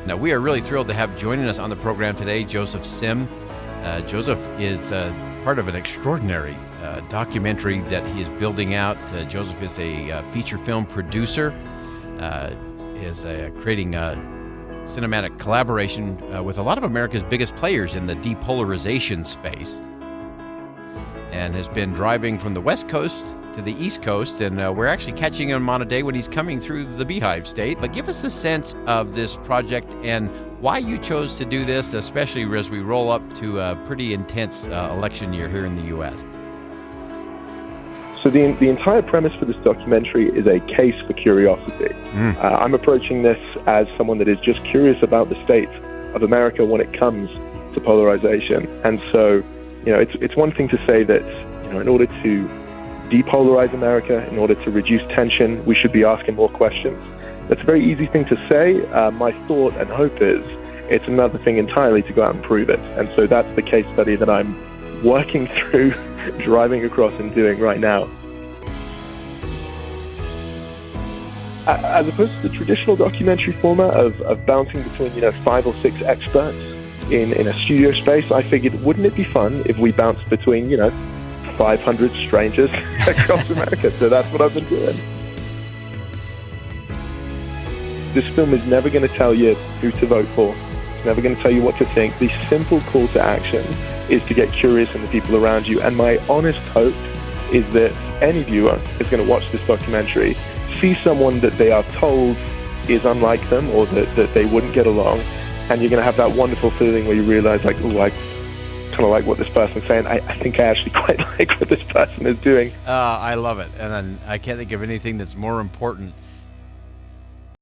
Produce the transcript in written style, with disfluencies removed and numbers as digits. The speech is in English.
Now, we are really thrilled to have joining us on the program today Joseph Sim. Joseph is part of an extraordinary documentary that he is building out. Joseph is a feature film producer, is creating cinematic collaboration with a lot of America's biggest players in the depolarization space, and has been driving from the West Coast to the East Coast, and we're actually catching him on a day when he's coming through the Beehive State. But give us a sense of this project and why you chose to do this, especially as we roll up to a pretty intense election year here in the U.S. So the entire premise for this documentary is a case for curiosity. I'm approaching this as someone that is just curious about the state of America when it comes to polarization. And so, it's one thing to say that, in order to depolarize America, in order to reduce tension, we should be asking more questions. That's a very easy thing to say. My thought and hope is it's another thing entirely to go out and prove it. And so that's the case study that I'm working through, driving across and doing right now. As opposed to the traditional documentary format of bouncing between 5 or 6 experts in a studio space, I figured, wouldn't it be fun if we bounced between 500 strangers across America? So that's what I've been doing. This film is never going to tell you who to vote for. It's never going to tell you what to think. The simple call to action is to get curious in the people around you. And my honest hope is that any viewer is going to watch this documentary, see someone that they are told is unlike them or that they wouldn't get along, and you're going to have that wonderful feeling where you realize, like, oh, I kind of like what this person's saying. I think I actually quite like what this person is doing. I love it. And I can't think of anything that's more important